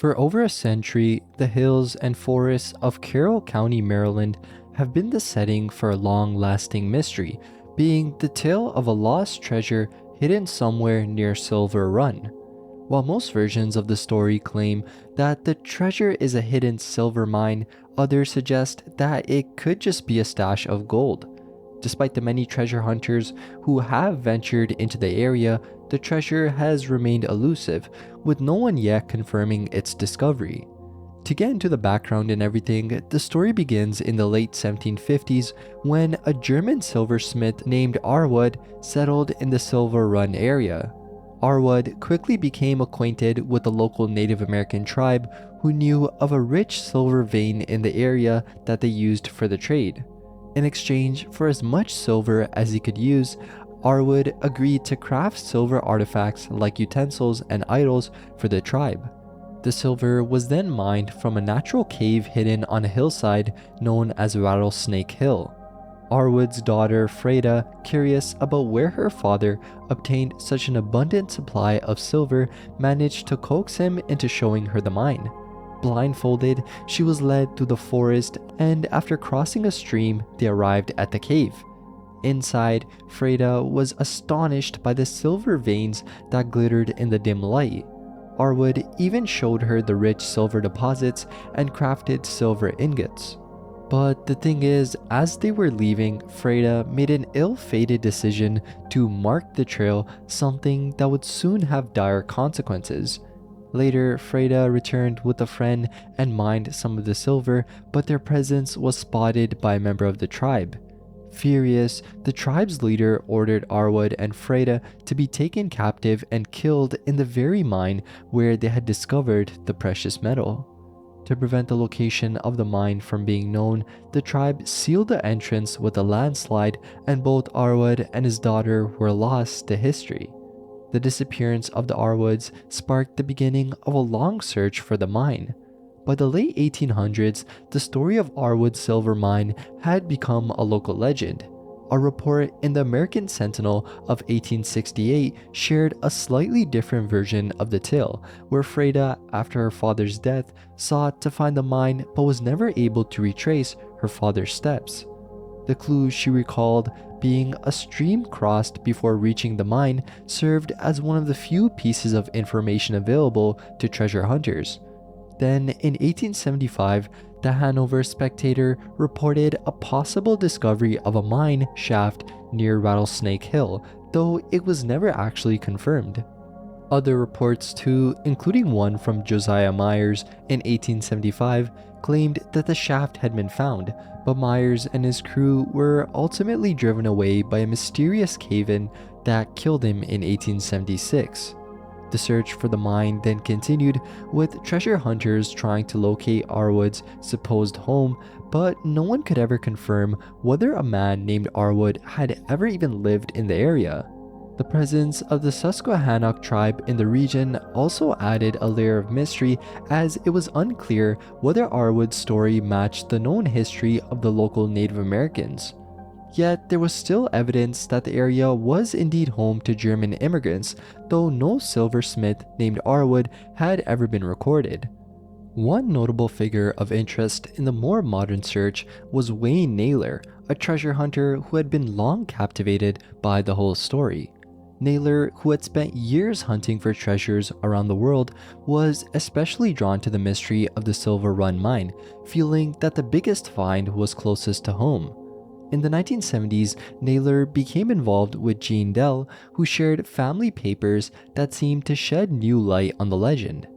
For over a century, the hills and forests of Carroll County, Maryland have been the setting for a long-lasting mystery, being the tale of a lost treasure hidden somewhere near Silver Run. While most versions of the story claim that the treasure is a hidden silver mine, others suggest that it could just be a stash of gold. Despite the many treasure hunters who have ventured into the area, the treasure has remained elusive, with no one yet confirming its discovery. To get into the background and everything, the story begins in the late 1750s when a German silversmith named Arwood settled in the Silver Run area. Arwood quickly became acquainted with the local Native American tribe who knew of a rich silver vein in the area that they used for the trade. In exchange for as much silver as he could use, Arwood agreed to craft silver artifacts like utensils and idols for the tribe. The silver was then mined from a natural cave hidden on a hillside known as Rattlesnake Hill. Arwood's daughter Freda, curious about where her father obtained such an abundant supply of silver, managed to coax him into showing her the mine. Blindfolded, she was led through the forest, and after crossing a stream, they arrived at the cave. Inside, Freda was astonished by the silver veins that glittered in the dim light. Arwood even showed her the rich silver deposits and crafted silver ingots. But the thing is, as they were leaving, Freda made an ill-fated decision to mark the trail, something that would soon have dire consequences. Later, Freda returned with a friend and mined some of the silver, but their presence was spotted by a member of the tribe. Furious, the tribe's leader ordered Arwood and Freda to be taken captive and killed in the very mine where they had discovered the precious metal. To prevent the location of the mine from being known, the tribe sealed the entrance with a landslide, and both Arwood and his daughter were lost to history. The disappearance of the Arwoods sparked the beginning of a long search for the mine. By the late 1800s, the story of Arwood's silver mine had become a local legend. A report in the American Sentinel of 1868 shared a slightly different version of the tale, where Freda, after her father's death, sought to find the mine but was never able to retrace her father's steps. The clue she recalled, being a stream crossed before reaching the mine, served as one of the few pieces of information available to treasure hunters. Then, in 1875, the Hanover Spectator reported a possible discovery of a mine shaft near Rattlesnake Hill, though it was never actually confirmed. Other reports too, including one from Josiah Myers in 1875, claimed that the shaft had been found, but Myers and his crew were ultimately driven away by a mysterious cave-in that killed him in 1876. The search for the mine then continued, with treasure hunters trying to locate Arwood's supposed home, but no one could ever confirm whether a man named Arwood had ever even lived in the area. The presence of the Susquehannock tribe in the region also added a layer of mystery, as it was unclear whether Arwood's story matched the known history of the local Native Americans. Yet there was still evidence that the area was indeed home to German immigrants, though no silversmith named Arwood had ever been recorded. One notable figure of interest in the more modern search was Wayne Naylor, a treasure hunter who had been long captivated by the whole story. Naylor, who had spent years hunting for treasures around the world, was especially drawn to the mystery of the Silver Run mine, feeling that the biggest find was closest to home. In the 1970s, Naylor became involved with Jean Dell, who shared family papers that seemed to shed new light on the legend.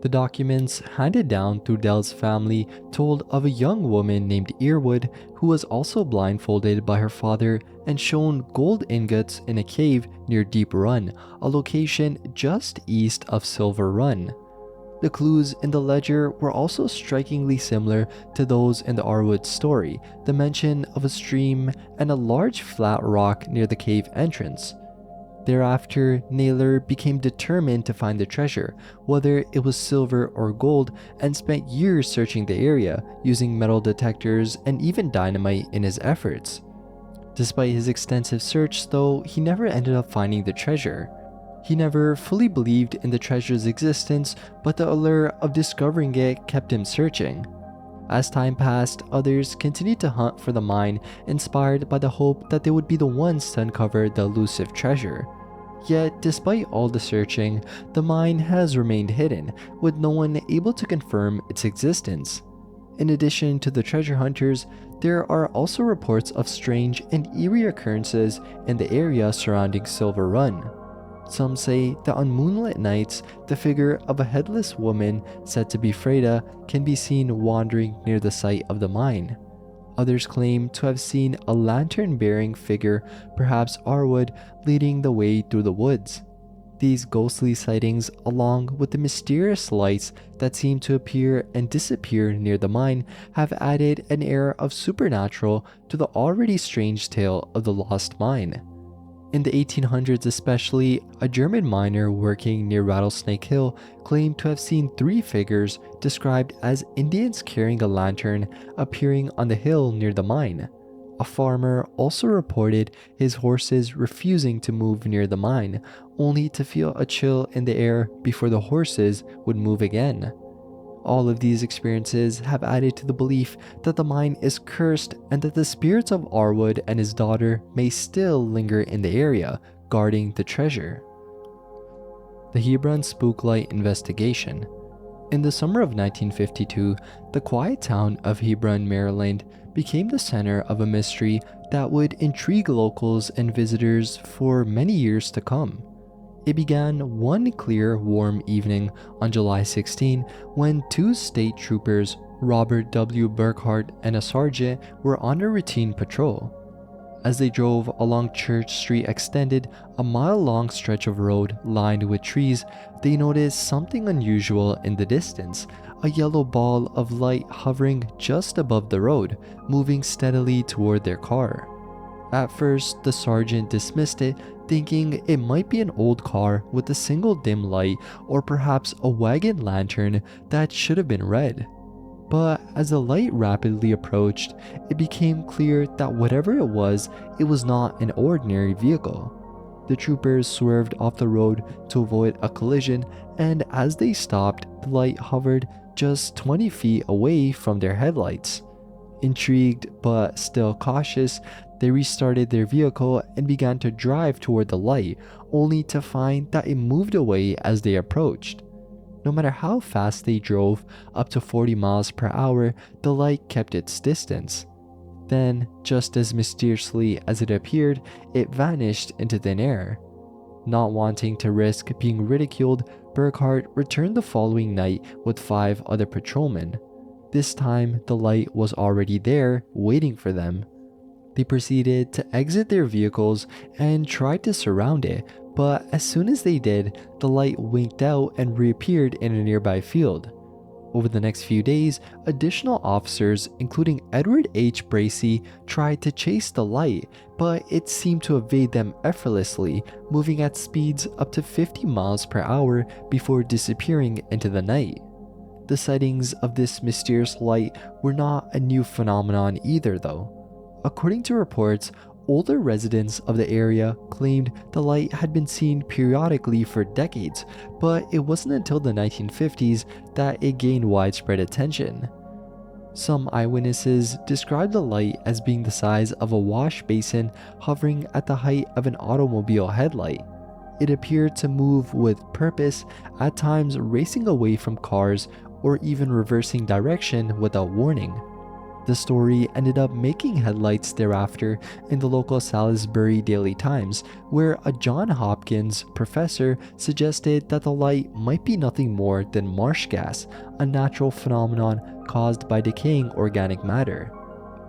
The documents handed down through Dell's family told of a young woman named Earwood who was also blindfolded by her father and shown gold ingots in a cave near Deep Run, a location just east of Silver Run. The clues in the ledger were also strikingly similar to those in the Arwood story, the mention of a stream and a large flat rock near the cave entrance. Thereafter, Naylor became determined to find the treasure, whether it was silver or gold, and spent years searching the area, using metal detectors and even dynamite in his efforts. Despite his extensive search though, he never ended up finding the treasure. He never fully believed in the treasure's existence, but the allure of discovering it kept him searching. As time passed, others continued to hunt for the mine, inspired by the hope that they would be the ones to uncover the elusive treasure. Yet, despite all the searching, the mine has remained hidden, with no one able to confirm its existence. In addition to the treasure hunters, there are also reports of strange and eerie occurrences in the area surrounding Silver Run. Some say that on moonlit nights, the figure of a headless woman said to be Freda can be seen wandering near the site of the mine. Others claim to have seen a lantern-bearing figure, perhaps Arwood, leading the way through the woods. These ghostly sightings, along with the mysterious lights that seem to appear and disappear near the mine, have added an air of supernatural to the already strange tale of the lost mine. In the 1800s especially, a German miner working near Rattlesnake Hill claimed to have seen 3 figures described as Indians carrying a lantern appearing on the hill near the mine. A farmer also reported his horses refusing to move near the mine, only to feel a chill in the air before the horses would move again. All of these experiences have added to the belief that the mine is cursed and that the spirits of Arwood and his daughter may still linger in the area, guarding the treasure. The Hebron Spooklight Investigation. In the summer of 1952, the quiet town of Hebron, Maryland, became the center of a mystery that would intrigue locals and visitors for many years to come. It began one clear, warm evening on July 16 when 2 state troopers, Robert W. Burkhart and a sergeant, were on a routine patrol. As they drove along Church Street Extended, a mile-long stretch of road lined with trees, they noticed something unusual in the distance, a yellow ball of light hovering just above the road, moving steadily toward their car. At first, the sergeant dismissed it, thinking it might be an old car with a single dim light or perhaps a wagon lantern that should have been red. But as the light rapidly approached, it became clear that whatever it was not an ordinary vehicle. The troopers swerved off the road to avoid a collision, and as they stopped, the light hovered just 20 feet away from their headlights. Intrigued but still cautious, they restarted their vehicle and began to drive toward the light, only to find that it moved away as they approached. No matter how fast they drove, up to 40 miles per hour, the light kept its distance. Then, just as mysteriously as it appeared, it vanished into thin air. Not wanting to risk being ridiculed, Burkhart returned the following night with 5 other patrolmen. This time, the light was already there, waiting for them. They proceeded to exit their vehicles and tried to surround it, but as soon as they did, the light winked out and reappeared in a nearby field. Over the next few days, additional officers, including Edward H. Bracey, tried to chase the light, but it seemed to evade them effortlessly, moving at speeds up to 50 miles per hour before disappearing into the night. The sightings of this mysterious light were not a new phenomenon either, though. According to reports, older residents of the area claimed the light had been seen periodically for decades, but it wasn't until the 1950s that it gained widespread attention. Some eyewitnesses described the light as being the size of a wash basin hovering at the height of an automobile headlight. It appeared to move with purpose, at times racing away from cars or even reversing direction without warning. The story ended up making headlines thereafter in the local Salisbury Daily Times, where a John Hopkins professor suggested that the light might be nothing more than marsh gas, a natural phenomenon caused by decaying organic matter.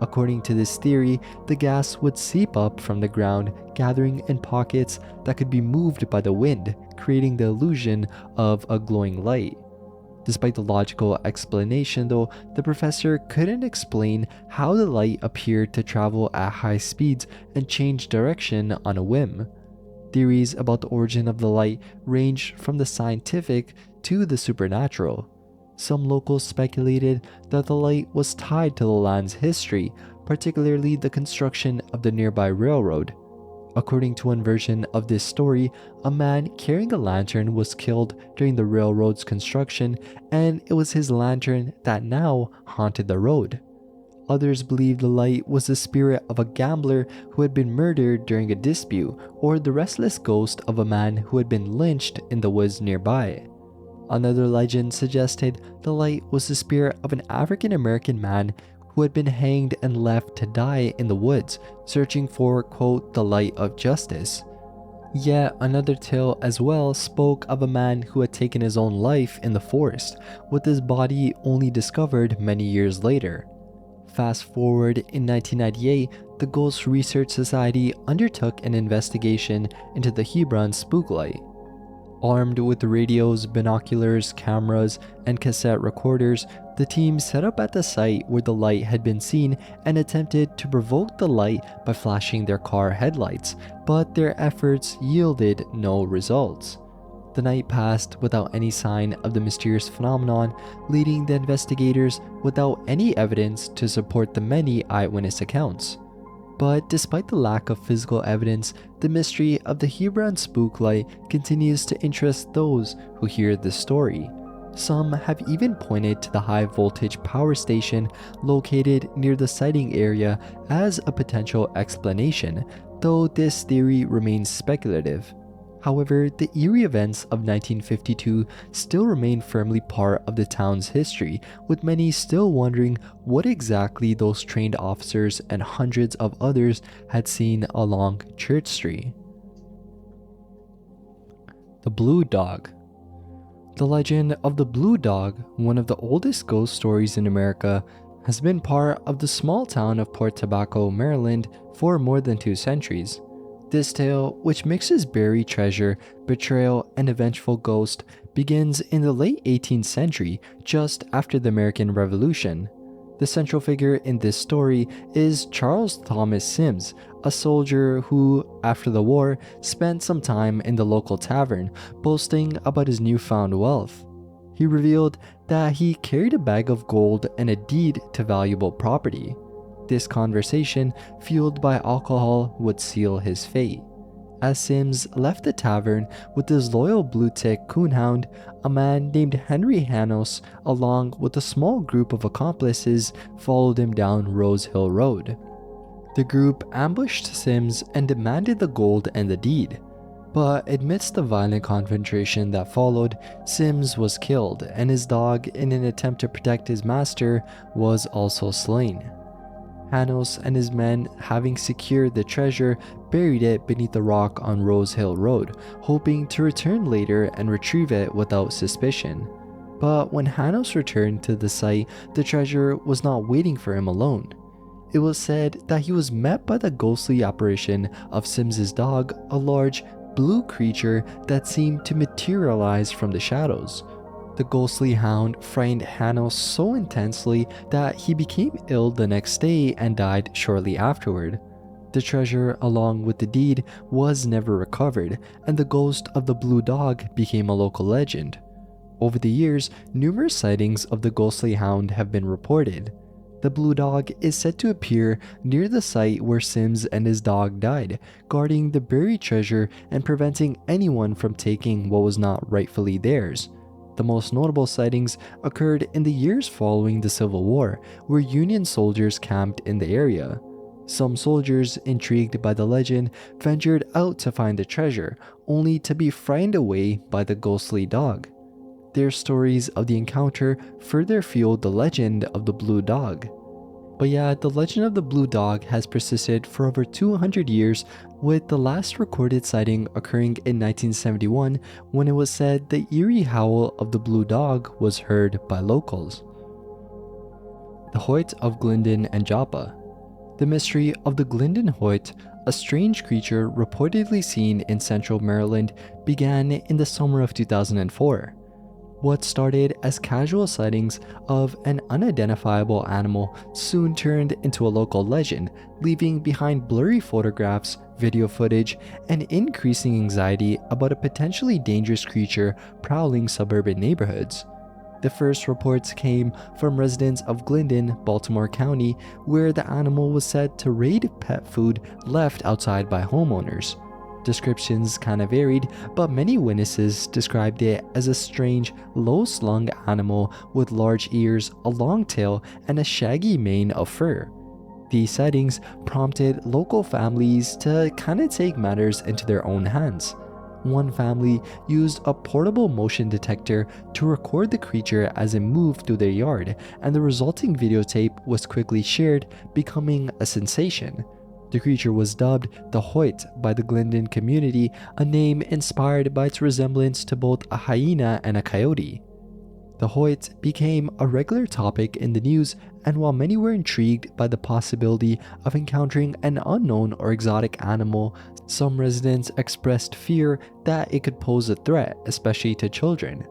According to this theory, the gas would seep up from the ground, gathering in pockets that could be moved by the wind, creating the illusion of a glowing light. Despite the logical explanation though, the professor couldn't explain how the light appeared to travel at high speeds and change direction on a whim. Theories about the origin of the light ranged from the scientific to the supernatural. Some locals speculated that the light was tied to the land's history, particularly the construction of the nearby railroad. According to one version of this story, a man carrying a lantern was killed during the railroad's construction, and it was his lantern that now haunted the road. Others believe the light was the spirit of a gambler who had been murdered during a dispute, or the restless ghost of a man who had been lynched in the woods nearby. Another legend suggested the light was the spirit of an African American man who had been hanged and left to die in the woods, searching for, quote, the light of justice. Yet another tale as well spoke of a man who had taken his own life in the forest, with his body only discovered many years later. Fast forward in 1998, the Ghost Research Society undertook an investigation into the Hebron Spooklight. Armed with radios, binoculars, cameras, and cassette recorders, the team set up at the site where the light had been seen and attempted to provoke the light by flashing their car headlights, but their efforts yielded no results. The night passed without any sign of the mysterious phenomenon, leading the investigators without any evidence to support the many eyewitness accounts. But despite the lack of physical evidence, the mystery of the Hebron Spooklight continues to interest those who hear the story. Some have even pointed to the high voltage power station located near the sighting area as a potential explanation, though this theory remains speculative. However, the eerie events of 1952 still remain firmly part of the town's history, with many still wondering what exactly those trained officers and hundreds of others had seen along Church Street. The Blue Dog. The legend of the Blue Dog, one of the oldest ghost stories in America, has been part of the small town of Port Tobacco, Maryland, for more than 2 centuries. This tale, which mixes buried treasure, betrayal, and a vengeful ghost, begins in the late 18th century, just after the American Revolution. The central figure in this story is Charles Thomas Sims, a soldier who, after the war, spent some time in the local tavern, boasting about his newfound wealth. He revealed that he carried a bag of gold and a deed to valuable property. This conversation, fueled by alcohol, would seal his fate. As Sims left the tavern with his loyal blue-tick coonhound, a man named Henry Hanos, along with a small group of accomplices, followed him down Rose Hill Road. The group ambushed Sims and demanded the gold and the deed. But amidst the violent confrontation that followed, Sims was killed, and his dog, in an attempt to protect his master, was also slain. Hanos and his men, having secured the treasure, buried it beneath a rock on Rose Hill Road, hoping to return later and retrieve it without suspicion. But when Hanos returned to the site, the treasure was not waiting for him alone. It was said that he was met by the ghostly apparition of Sims's dog, a large, blue creature that seemed to materialize from the shadows. The ghostly hound frightened Hanos so intensely that he became ill the next day and died shortly afterward. The treasure, along with the deed, was never recovered, and the ghost of the Blue Dog became a local legend. Over the years, numerous sightings of the ghostly hound have been reported. The Blue Dog is said to appear near the site where Sims and his dog died, guarding the buried treasure and preventing anyone from taking what was not rightfully theirs. The most notable sightings occurred in the years following the Civil War, where Union soldiers camped in the area. Some soldiers, intrigued by the legend, ventured out to find the treasure, only to be frightened away by the ghostly dog. Their stories of the encounter further fueled the legend of the Blue Dog. But yeah, the legend of the Blue Dog has persisted for over 200 years, with the last recorded sighting occurring in 1971, when it was said the eerie howl of the Blue Dog was heard by locals. The Hyote of Glyndon and Joppa. The mystery of the Glyndon Hyote, a strange creature reportedly seen in central Maryland, began in the summer of 2004. What started as casual sightings of an unidentifiable animal soon turned into a local legend, leaving behind blurry photographs, video footage, and increasing anxiety about a potentially dangerous creature prowling suburban neighborhoods. The first reports came from residents of Glyndon, Baltimore County, where the animal was said to raid pet food left outside by homeowners. Descriptions kind of varied, but many witnesses described it as a strange, low-slung animal with large ears, a long tail, and a shaggy mane of fur. These sightings prompted local families to kind of take matters into their own hands. One family used a portable motion detector to record the creature as it moved through their yard, and the resulting videotape was quickly shared, becoming a sensation. The creature was dubbed the Hyote by the Glyndon community, a name inspired by its resemblance to both a hyena and a coyote. The Hyote became a regular topic in the news, and while many were intrigued by the possibility of encountering an unknown or exotic animal, some residents expressed fear that it could pose a threat, especially to children.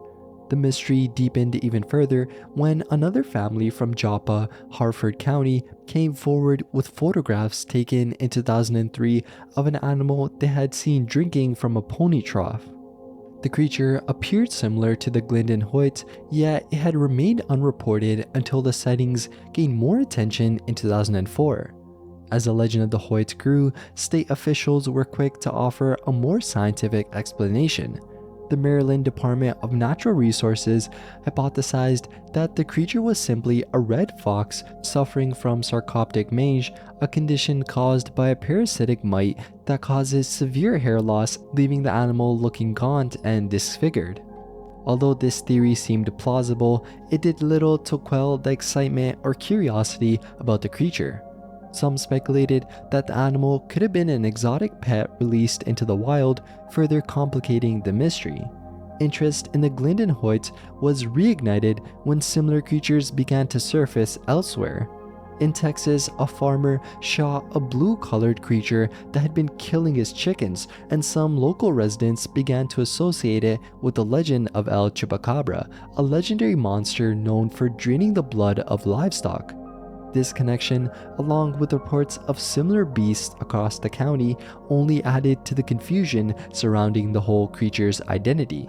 The mystery deepened even further when another family from Joppa, Harford County, came forward with photographs taken in 2003 of an animal they had seen drinking from a pony trough. The creature appeared similar to the Glyndon Hyote, yet it had remained unreported until the sightings gained more attention in 2004. As the legend of the Hyote grew, state officials were quick to offer a more scientific explanation. The Maryland Department of Natural Resources hypothesized that the creature was simply a red fox suffering from sarcoptic mange, a condition caused by a parasitic mite that causes severe hair loss, leaving the animal looking gaunt and disfigured. Although this theory seemed plausible, it did little to quell the excitement or curiosity about the creature. Some speculated that the animal could have been an exotic pet released into the wild, further complicating the mystery. Interest in the Glyndon Hyote was reignited when similar creatures began to surface elsewhere. In Texas, a farmer shot a blue-colored creature that had been killing his chickens, and some local residents began to associate it with the legend of El Chupacabra, a legendary monster known for draining the blood of livestock. This connection, along with reports of similar beasts across the county, only added to the confusion surrounding the whole creature's identity.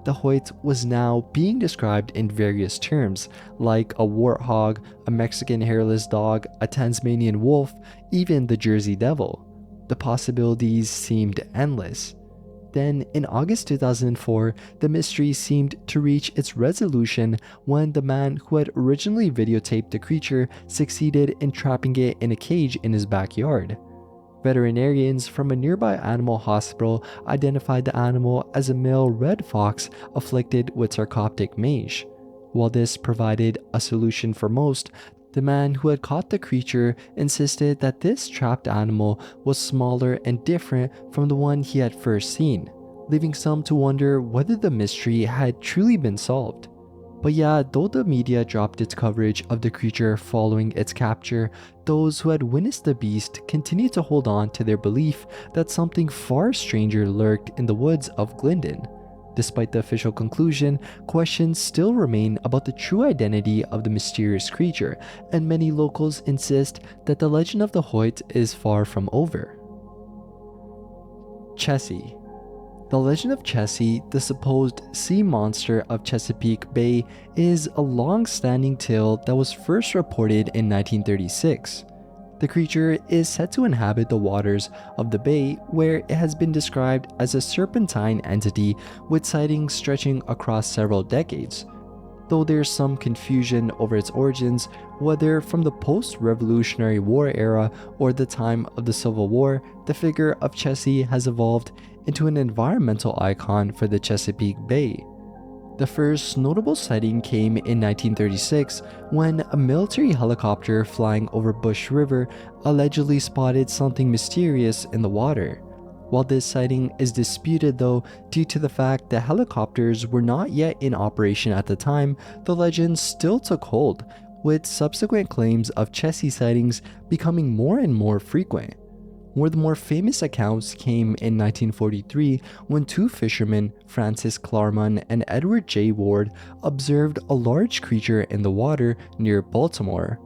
The Hyote was now being described in various terms, like a warthog, a Mexican hairless dog, a Tasmanian wolf, even the Jersey Devil. The possibilities seemed endless. Then, in August 2004, the mystery seemed to reach its resolution when the man who had originally videotaped the creature succeeded in trapping it in a cage in his backyard. Veterinarians from a nearby animal hospital identified the animal as a male red fox afflicted with sarcoptic mange. While this provided a solution for most, the man who had caught the creature insisted that this trapped animal was smaller and different from the one he had first seen, leaving some to wonder whether the mystery had truly been solved. But yeah, though the media dropped its coverage of the creature following its capture, those who had witnessed the beast continued to hold on to their belief that something far stranger lurked in the woods of Glyndon. Despite the official conclusion, questions still remain about the true identity of the mysterious creature, and many locals insist that the legend of the Hyote is far from over. Chessie. The legend of Chessie, the supposed sea monster of Chesapeake Bay, is a long-standing tale that was first reported in 1936. The creature is said to inhabit the waters of the bay, where it has been described as a serpentine entity with sightings stretching across several decades. Though there's some confusion over its origins, whether from the post-Revolutionary War era or the time of the Civil War, the figure of Chessie has evolved into an environmental icon for the Chesapeake Bay. The first notable sighting came in 1936 when a military helicopter flying over Bush River allegedly spotted something mysterious in the water. While this sighting is disputed though due to the fact that helicopters were not yet in operation at the time, the legend still took hold, with subsequent claims of Chessie sightings becoming more and more frequent. One of the more famous accounts came in 1943 when two fishermen, Francis Claremont and Edward J. Ward, observed a large creature in the water near Baltimore.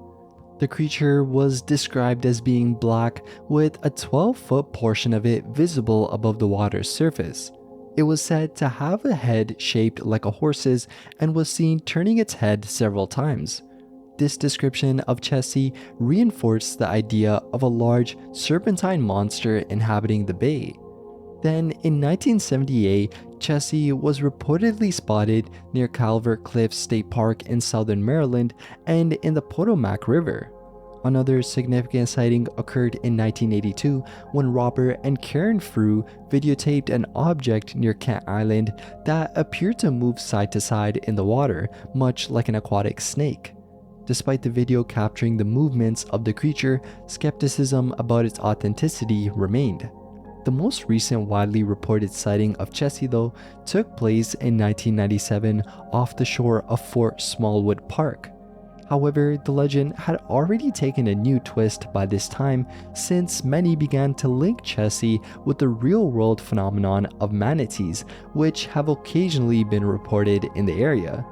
The creature was described as being black with a 12-foot portion of it visible above the water's surface. It was said to have a head shaped like a horse's and was seen turning its head several times. This description of Chessie reinforced the idea of a large, serpentine monster inhabiting the bay. Then, in 1978, Chessie was reportedly spotted near Calvert Cliffs State Park in southern Maryland and in the Potomac River. Another significant sighting occurred in 1982 when Robert and Karen Frew videotaped an object near Kent Island that appeared to move side to side in the water, much like an aquatic snake. Despite the video capturing the movements of the creature, skepticism about its authenticity remained. The most recent widely reported sighting of Chessie, though, took place in 1997 off the shore of Fort Smallwood Park. However, the legend had already taken a new twist by this time, since many began to link Chessie with the real-world phenomenon of manatees, which have occasionally been reported in the area.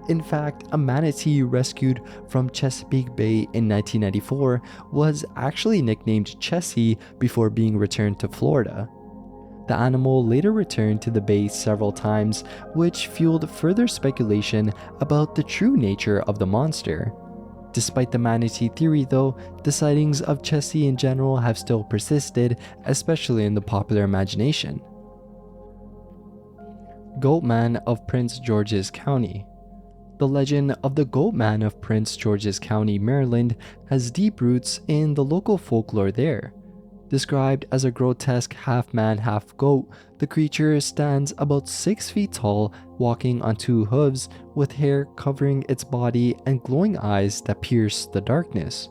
In fact, a manatee rescued from Chesapeake Bay in 1994 was actually nicknamed Chessie before being returned to Florida. The animal later returned to the bay several times, which fueled further speculation about the true nature of the monster. Despite the manatee theory though, the sightings of Chessie in general have still persisted, especially in the popular imagination. Goatman of Prince George's County. The legend of the Goatman of Prince George's County, Maryland, has deep roots in the local folklore there. Described as a grotesque half-man, half-goat, the creature stands about 6 feet tall, walking on 2 hooves, with hair covering its body and glowing eyes that pierce the darkness.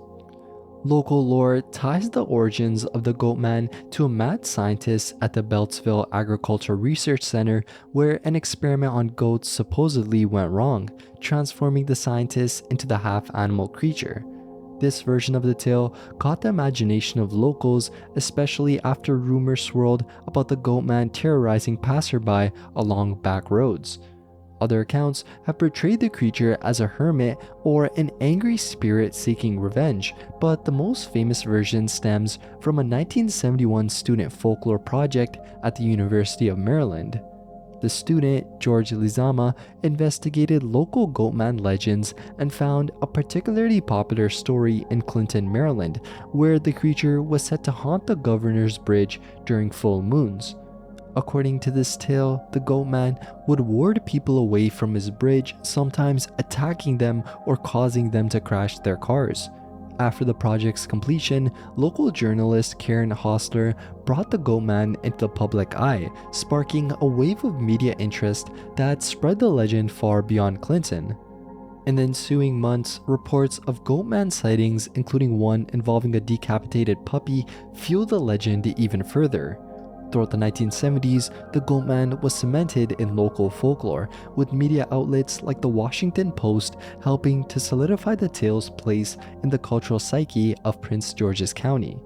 Local lore ties the origins of the Goatman to a mad scientist at the Beltsville Agricultural Research Center, where an experiment on goats supposedly went wrong, transforming the scientist into the half-animal creature. This version of the tale caught the imagination of locals, especially after rumors swirled about the Goatman terrorizing passerby along back roads. Other accounts have portrayed the creature as a hermit or an angry spirit seeking revenge, but the most famous version stems from a 1971 student folklore project at the University of Maryland. The student, George Lizama, investigated local Goatman legends and found a particularly popular story in Clinton, Maryland, where the creature was said to haunt the governor's bridge during full moons. According to this tale, the Goatman would ward people away from his bridge, sometimes attacking them or causing them to crash their cars. After the project's completion, local journalist Karen Hostler brought the Goatman into the public eye, sparking a wave of media interest that spread the legend far beyond Clinton. In the ensuing months, reports of Goatman sightings, including one involving a decapitated puppy, fueled the legend even further. Throughout the 1970s, the Goatman was cemented in local folklore, with media outlets like the Washington Post helping to solidify the tale's place in the cultural psyche of Prince George's County.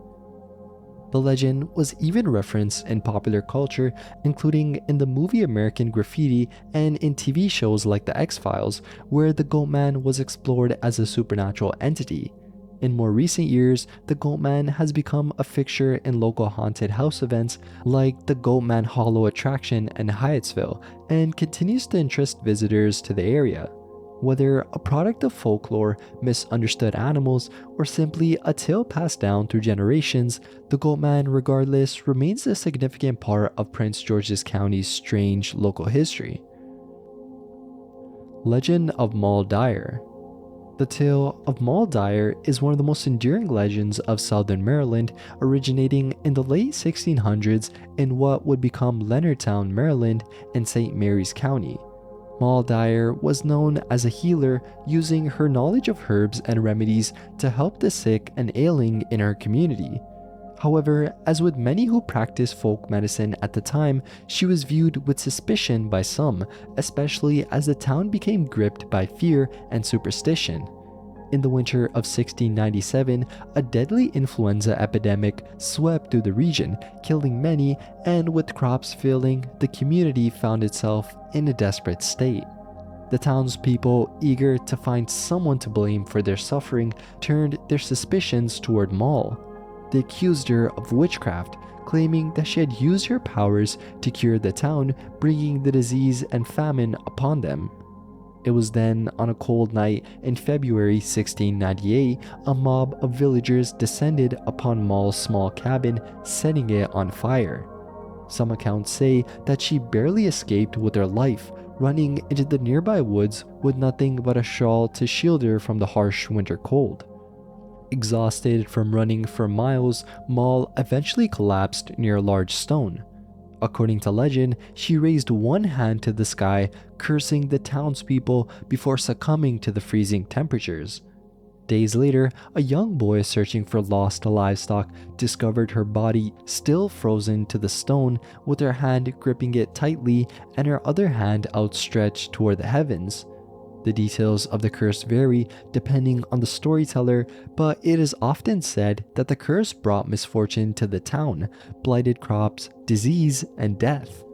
The legend was even referenced in popular culture, including in the movie American Graffiti and in TV shows like The X-Files, where the Goatman was explored as a supernatural entity. In more recent years, the Goatman has become a fixture in local haunted house events like the Goatman Hollow attraction in Hyattsville, and continues to interest visitors to the area. Whether a product of folklore, misunderstood animals, or simply a tale passed down through generations, the Goatman, regardless, remains a significant part of Prince George's County's strange local history. Legend of Moll Dyer. The tale of Moll Dyer is one of the most enduring legends of southern Maryland, originating in the late 1600s in what would become Leonardtown, Maryland, in St. Mary's County. Moll Dyer was known as a healer, using her knowledge of herbs and remedies to help the sick and ailing in her community. However, as with many who practiced folk medicine at the time, she was viewed with suspicion by some, especially as the town became gripped by fear and superstition. In the winter of 1697, a deadly influenza epidemic swept through the region, killing many, and with crops failing, the community found itself in a desperate state. The townspeople, eager to find someone to blame for their suffering, turned their suspicions toward Moll. they accused her of witchcraft, claiming that she had used her powers to cure the town, bringing the disease and famine upon them. It was then, on a cold night in February 1698, a mob of villagers descended upon Moll's small cabin, setting it on fire. Some accounts say that she barely escaped with her life, running into the nearby woods with nothing but a shawl to shield her from the harsh winter cold. Exhausted from running for miles, Moll eventually collapsed near a large stone. According to legend, she raised one hand to the sky, cursing the townspeople before succumbing to the freezing temperatures. Days later, a young boy searching for lost livestock discovered her body still frozen to the stone, with her hand gripping it tightly and her other hand outstretched toward the heavens. The details of the curse vary depending on the storyteller, but it is often said that the curse brought misfortune to the town, blighted crops, disease, and death.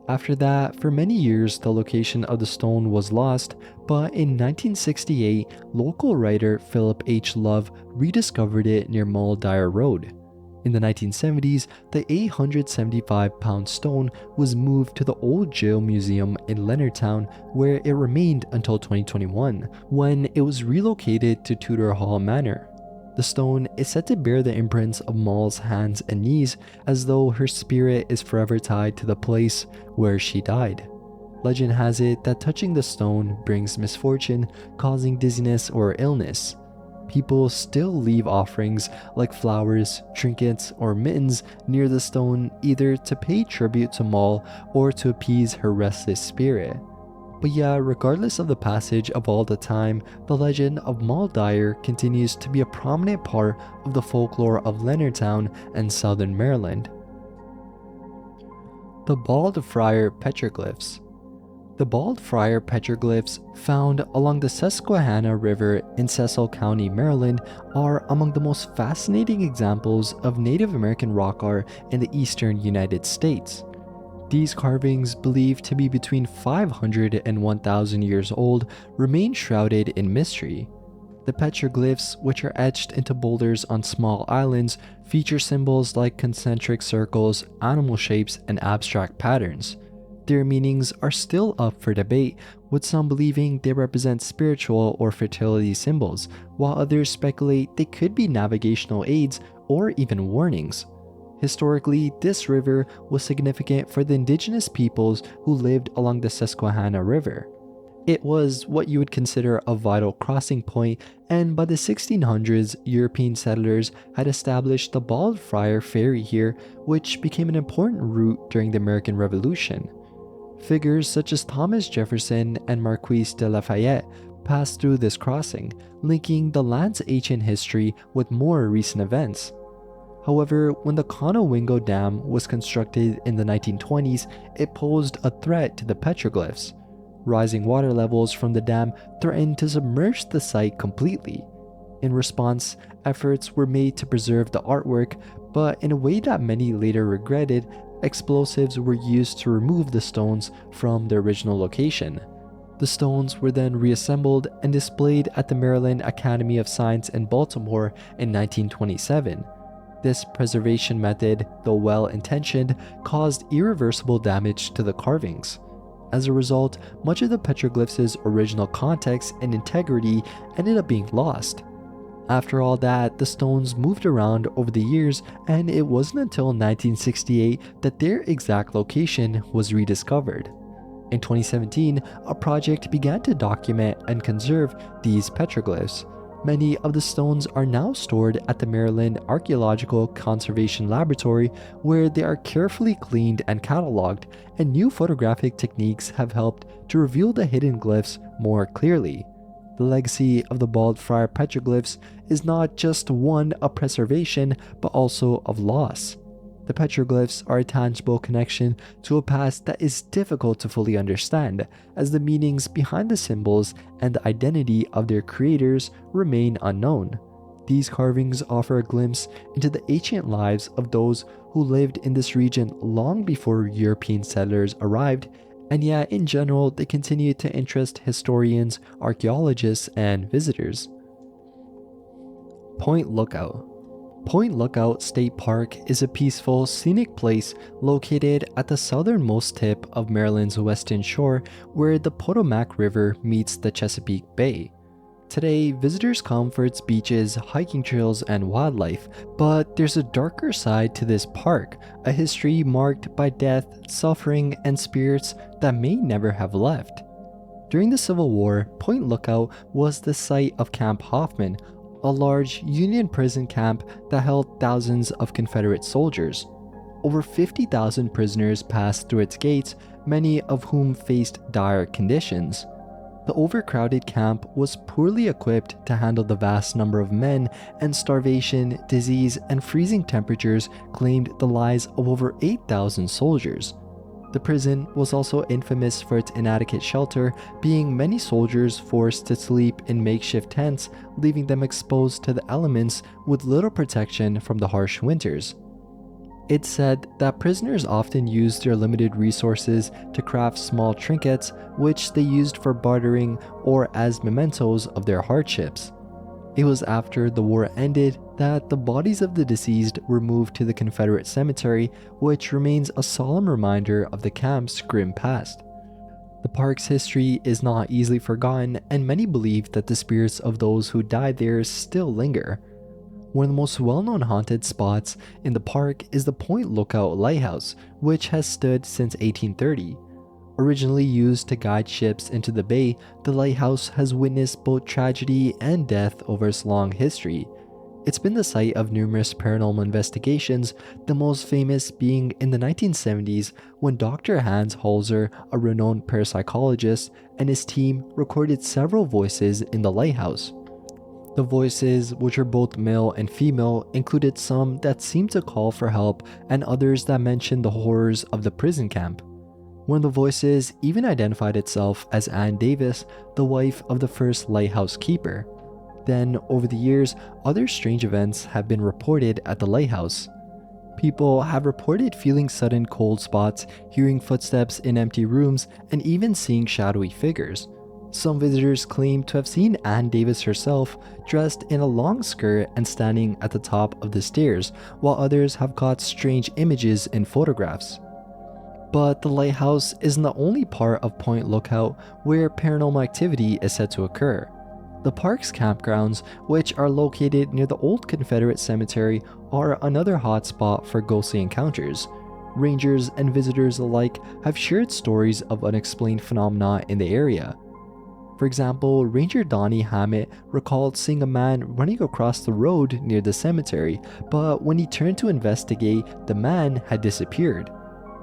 After that, for many years, the location of the stone was lost, but in 1968, local writer Philip H. Love rediscovered it near Moll Dyer Road. In the 1970s, the 875-pound stone was moved to the old jail museum in Leonardtown, where it remained until 2021, when it was relocated to Tudor Hall Manor. The stone is said to bear the imprints of Moll's hands and knees, as though her spirit is forever tied to the place where she died. Legend has it that touching the stone brings misfortune, causing dizziness or illness. People still leave offerings like flowers, trinkets, or mittens near the stone, either to pay tribute to Moll or to appease her restless spirit. But yeah, regardless of the passage of all the time, the legend of Moll Dyer continues to be a prominent part of the folklore of Leonardtown and southern Maryland. The Bald Friar Petroglyphs. The Bald Friar Petroglyphs, found along the Susquehanna River in Cecil County, Maryland, are among the most fascinating examples of Native American rock art in the eastern United States. These carvings, believed to be between 500 and 1,000 years old, remain shrouded in mystery. The petroglyphs, which are etched into boulders on small islands, feature symbols like concentric circles, animal shapes, and abstract patterns. Their meanings are still up for debate, with some believing they represent spiritual or fertility symbols, while others speculate they could be navigational aids or even warnings. Historically, this river was significant for the indigenous peoples who lived along the Susquehanna River. It was what you would consider a vital crossing point, and by the 1600s, European settlers had established the Bald Friar Ferry here, which became an important route during the American Revolution. Figures such as Thomas Jefferson and Marquis de Lafayette passed through this crossing, linking the land's ancient history with more recent events. However, when the Conowingo Dam was constructed in the 1920s, it posed a threat to the petroglyphs. Rising water levels from the dam threatened to submerge the site completely. In response, efforts were made to preserve the artwork, but in a way that many later regretted, explosives were used to remove the stones from their original location. The stones were then reassembled and displayed at the Maryland Academy of Science in Baltimore in 1927. This preservation method, though well-intentioned, caused irreversible damage to the carvings. As a result, much of the petroglyphs' original context and integrity ended up being lost. After all that, the stones moved around over the years, and it wasn't until 1968 that their exact location was rediscovered. In 2017, a project began to document and conserve these petroglyphs. Many of the stones are now stored at the Maryland Archaeological Conservation Laboratory, where they are carefully cleaned and cataloged, and new photographic techniques have helped to reveal the hidden glyphs more clearly. The legacy of the Bald Friar petroglyphs is not just one of preservation, but also of loss. The petroglyphs are a tangible connection to a past that is difficult to fully understand, as the meanings behind the symbols and the identity of their creators remain unknown. These carvings offer a glimpse into the ancient lives of those who lived in this region long before European settlers arrived, and yet in general they continue to interest historians, archaeologists, and visitors. Point Lookout. Point Lookout State Park is a peaceful, scenic place located at the southernmost tip of Maryland's western shore where the Potomac River meets the Chesapeake Bay. Today, visitors come for its beaches, hiking trails, and wildlife, but there's a darker side to this park, a history marked by death, suffering, and spirits that may never have left. During the Civil War, Point Lookout was the site of Camp Hoffman, a large Union prison camp that held thousands of Confederate soldiers. Over 50,000 prisoners passed through its gates, many of whom faced dire conditions. The overcrowded camp was poorly equipped to handle the vast number of men, and starvation, disease, and freezing temperatures claimed the lives of over 8,000 soldiers. The prison was also infamous for its inadequate shelter, being many soldiers forced to sleep in makeshift tents, leaving them exposed to the elements with little protection from the harsh winters. It's said that prisoners often used their limited resources to craft small trinkets, which they used for bartering or as mementos of their hardships. It was after the war ended that the bodies of the deceased were moved to the Confederate cemetery, which remains a solemn reminder of the camp's grim past. The park's history is not easily forgotten, and many believe that the spirits of those who died there still linger. One of the most well-known haunted spots in the park is the Point Lookout Lighthouse, which has stood since 1830. Originally used to guide ships into the bay, the lighthouse has witnessed both tragedy and death over its long history. It's been the site of numerous paranormal investigations, the most famous being in the 1970s when Dr. Hans Holzer, a renowned parapsychologist, and his team recorded several voices in the lighthouse. The voices, which are both male and female, included some that seemed to call for help and others that mentioned the horrors of the prison camp. One of the voices even identified itself as Ann Davis, the wife of the first lighthouse keeper. Then, over the years, other strange events have been reported at the lighthouse. People have reported feeling sudden cold spots, hearing footsteps in empty rooms, and even seeing shadowy figures. Some visitors claim to have seen Ann Davis herself, dressed in a long skirt and standing at the top of the stairs, while others have caught strange images in photographs. But the lighthouse isn't the only part of Point Lookout where paranormal activity is said to occur. The park's campgrounds, which are located near the old Confederate cemetery, are another hotspot for ghostly encounters. Rangers and visitors alike have shared stories of unexplained phenomena in the area. For example, Ranger Donnie Hammett recalled seeing a man running across the road near the cemetery, but when he turned to investigate, the man had disappeared.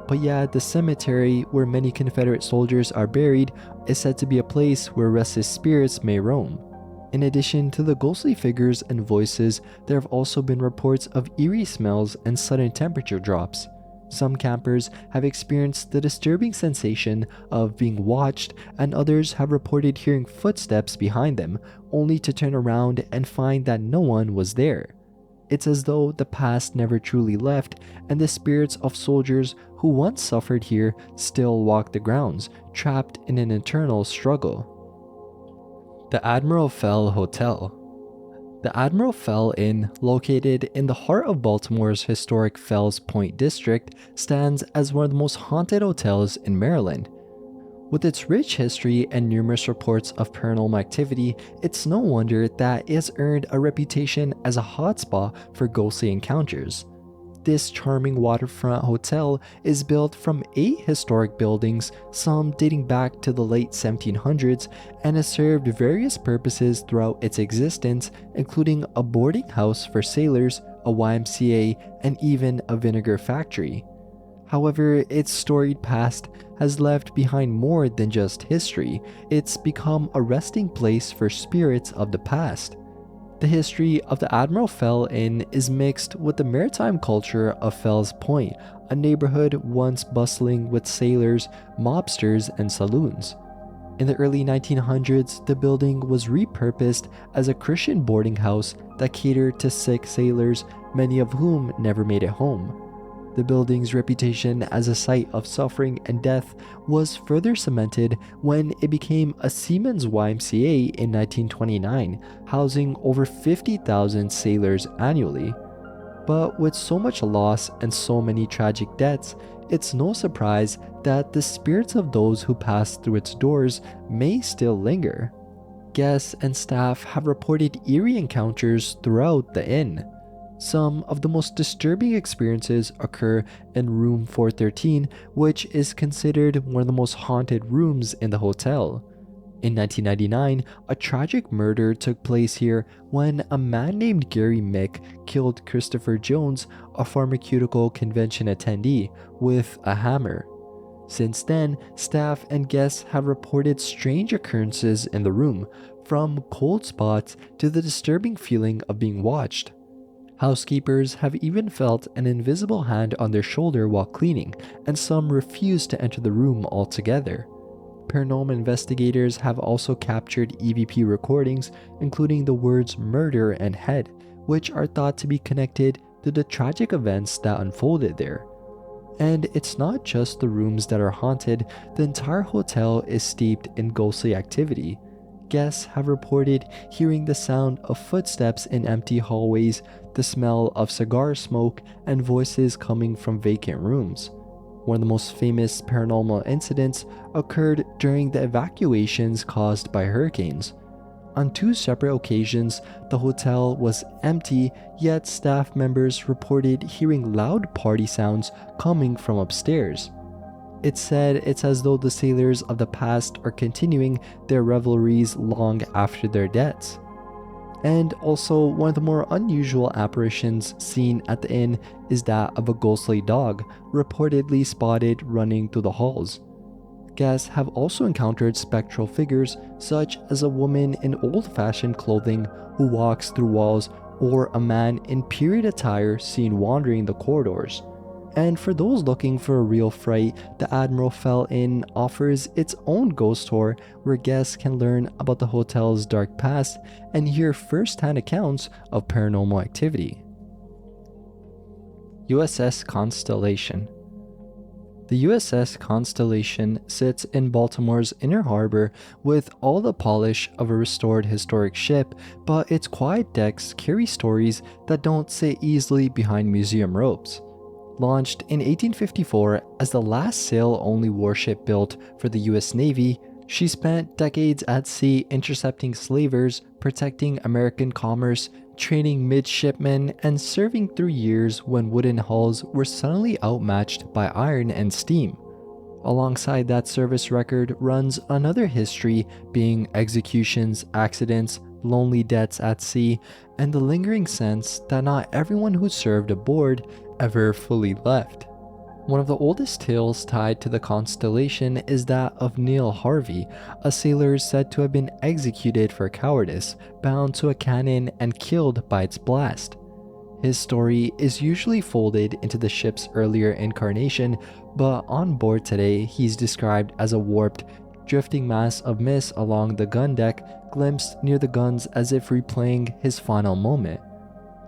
But yet, the cemetery where many Confederate soldiers are buried is said to be a place where restless spirits may roam. In addition to the ghostly figures and voices, there have also been reports of eerie smells and sudden temperature drops. Some campers have experienced the disturbing sensation of being watched, and others have reported hearing footsteps behind them, only to turn around and find that no one was there. It's as though the past never truly left, and the spirits of soldiers who once suffered here still walk the grounds, trapped in an eternal struggle. The Admiral Fell Hotel. The Admiral Fell Inn, located in the heart of Baltimore's historic Fells Point district, stands as one of the most haunted hotels in Maryland. With its rich history and numerous reports of paranormal activity, it's no wonder that it has earned a reputation as a hotspot for ghostly encounters. This charming waterfront hotel is built from 8 historic buildings, some dating back to the late 1700s, and has served various purposes throughout its existence, including a boarding house for sailors, a YMCA, and even a vinegar factory. However, its storied past has left behind more than just history. It's become a resting place for spirits of the past. The history of the Admiral Fell Inn is mixed with the maritime culture of Fells Point, a neighborhood once bustling with sailors, mobsters, and saloons. In the early 1900s, the building was repurposed as a Christian boarding house that catered to sick sailors, many of whom never made it home. The building's reputation as a site of suffering and death was further cemented when it became a Seamen's YMCA in 1929, housing over 50,000 sailors annually. But with so much loss and so many tragic deaths, it's no surprise that the spirits of those who passed through its doors may still linger. Guests and staff have reported eerie encounters throughout the inn. Some of the most disturbing experiences occur in room 413, which is considered one of the most haunted rooms in the hotel. In 1999, a tragic murder took place here when a man named Gary Mick killed Christopher Jones, a pharmaceutical convention attendee, with a hammer. Since then, staff and guests have reported strange occurrences in the room, from cold spots to the disturbing feeling of being watched. Housekeepers have even felt an invisible hand on their shoulder while cleaning, and some refuse to enter the room altogether. Paranormal investigators have also captured EVP recordings, including the words murder and head, which are thought to be connected to the tragic events that unfolded there. And it's not just the rooms that are haunted, the entire hotel is steeped in ghostly activity. Guests have reported hearing the sound of footsteps in empty hallways, the smell of cigar smoke, and voices coming from vacant rooms. One of the most famous paranormal incidents occurred during the evacuations caused by hurricanes. On 2 separate occasions, the hotel was empty, yet staff members reported hearing loud party sounds coming from upstairs. It's said it's as though the sailors of the past are continuing their revelries long after their deaths. And also, one of the more unusual apparitions seen at the inn is that of a ghostly dog, reportedly spotted running through the halls. Guests have also encountered spectral figures, such as a woman in old-fashioned clothing who walks through walls, or a man in period attire seen wandering the corridors. And for those looking for a real fright, the Admiral Inn offers its own ghost tour where guests can learn about the hotel's dark past and hear first-hand accounts of paranormal activity. U.S.S Constellation. The U.S.S Constellation sits in Baltimore's Inner Harbor with all the polish of a restored historic ship, but its quiet decks carry stories that don't sit easily behind museum ropes. Launched in 1854 as the last sail-only warship built for the U.S. Navy, she spent decades at sea intercepting slavers, protecting American commerce, training midshipmen, and serving through years when wooden hulls were suddenly outmatched by iron and steam. Alongside that service record runs another history, being executions, accidents, lonely deaths at sea, and the lingering sense that not everyone who served aboard ever fully left. One of the oldest tales tied to the Constellation is that of Neil Harvey, a sailor said to have been executed for cowardice, bound to a cannon and killed by its blast. His story is usually folded into the ship's earlier incarnation, but on board today he's described as a warped, drifting mass of mist along the gun deck, glimpsed near the guns as if replaying his final moment.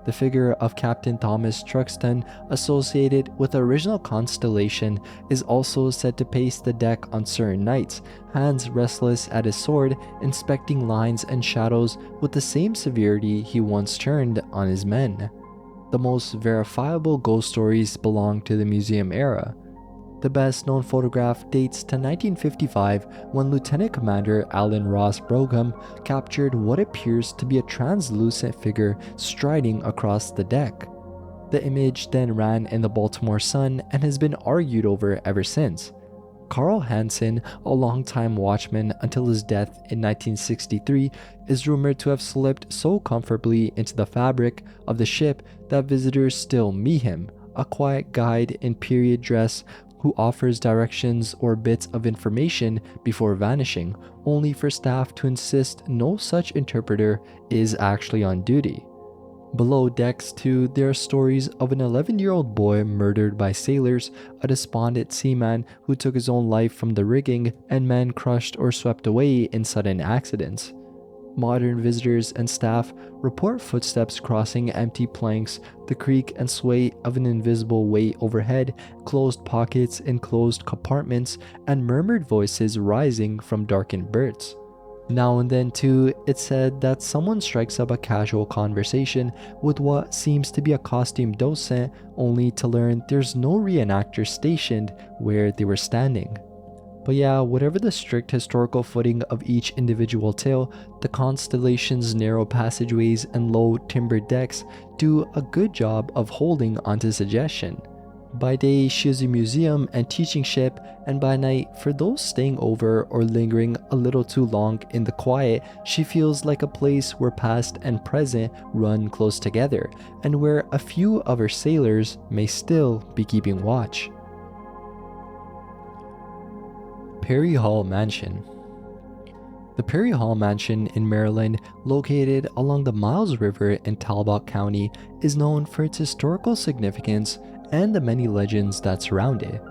The figure of Captain Thomas Truxton, associated with the original Constellation, is also said to pace the deck on certain nights, hands restless at his sword, inspecting lines and shadows with the same severity he once turned on his men. The most verifiable ghost stories belong to the museum era. The best known photograph dates to 1955 when Lieutenant Commander Alan Ross Brougham captured what appears to be a translucent figure striding across the deck. The image then ran in the Baltimore Sun and has been argued over ever since. Carl Hansen, a longtime watchman until his death in 1963, is rumored to have slipped so comfortably into the fabric of the ship that visitors still meet him, a quiet guide in period dress who offers directions or bits of information before vanishing, only for staff to insist no such interpreter is actually on duty. Below decks too, there are stories of an 11-year-old boy murdered by sailors, a despondent seaman who took his own life from the rigging, and men crushed or swept away in sudden accidents. Modern visitors and staff report footsteps crossing empty planks, the creak and sway of an invisible weight overhead, closed pockets in closed compartments, and murmured voices rising from darkened berths. Now and then too, it's said that someone strikes up a casual conversation with what seems to be a costumed docent, only to learn there's no reenactor stationed where they were standing. But yeah, whatever the strict historical footing of each individual tale, the Constellation's narrow passageways and low timbered decks do a good job of holding onto suggestion. By day, she is a museum and teaching ship, and by night, for those staying over or lingering a little too long in the quiet, she feels like a place where past and present run close together, and where a few of her sailors may still be keeping watch. Perry Hall Mansion. The Perry Hall Mansion in Maryland, located along the Miles River in Talbot County, is known for its historical significance and the many legends that surround it.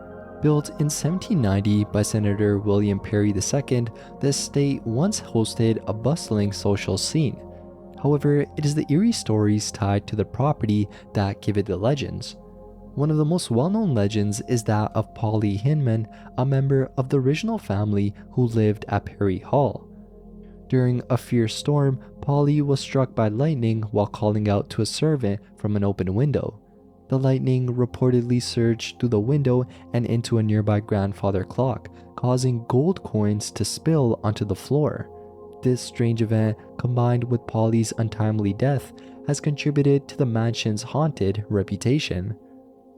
Built in 1790 by Senator William Perry II, the estate once hosted a bustling social scene. However, it is the eerie stories tied to the property that give it the legends. One of the most well-known legends is that of Polly Hinman, a member of the original family who lived at Perry Hall. During a fierce storm, Polly was struck by lightning while calling out to a servant from an open window. The lightning reportedly surged through the window and into a nearby grandfather clock, causing gold coins to spill onto the floor. This strange event, combined with Polly's untimely death, has contributed to the mansion's haunted reputation.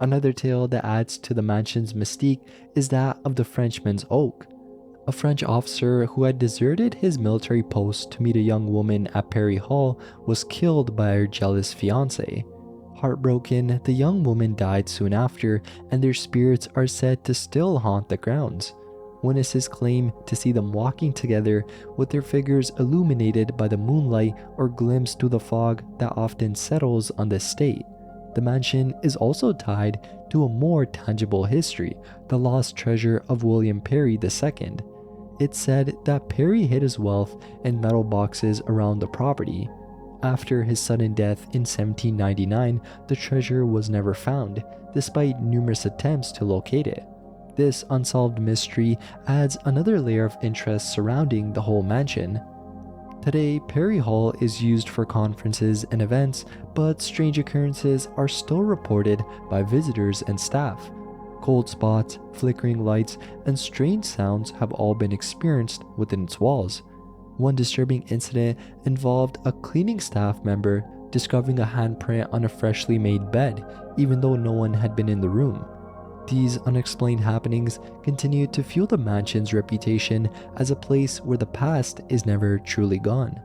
Another tale that adds to the mansion's mystique is that of the Frenchman's Oak. A French officer who had deserted his military post to meet a young woman at Perry Hall was killed by her jealous fiancé. Heartbroken, the young woman died soon after, and their spirits are said to still haunt the grounds. Witnesses claim to see them walking together, with their figures illuminated by the moonlight or glimpsed through the fog that often settles on the estate. The mansion is also tied to a more tangible history, the lost treasure of William Perry II. It's said that Perry hid his wealth in metal boxes around the property. After his sudden death in 1799, the treasure was never found, despite numerous attempts to locate it. This unsolved mystery adds another layer of interest surrounding the whole mansion. Today, Perry Hall is used for conferences and events, but strange occurrences are still reported by visitors and staff. Cold spots, flickering lights, and strange sounds have all been experienced within its walls. One disturbing incident involved a cleaning staff member discovering a handprint on a freshly made bed, even though no one had been in the room. These unexplained happenings continue to fuel the mansion's reputation as a place where the past is never truly gone.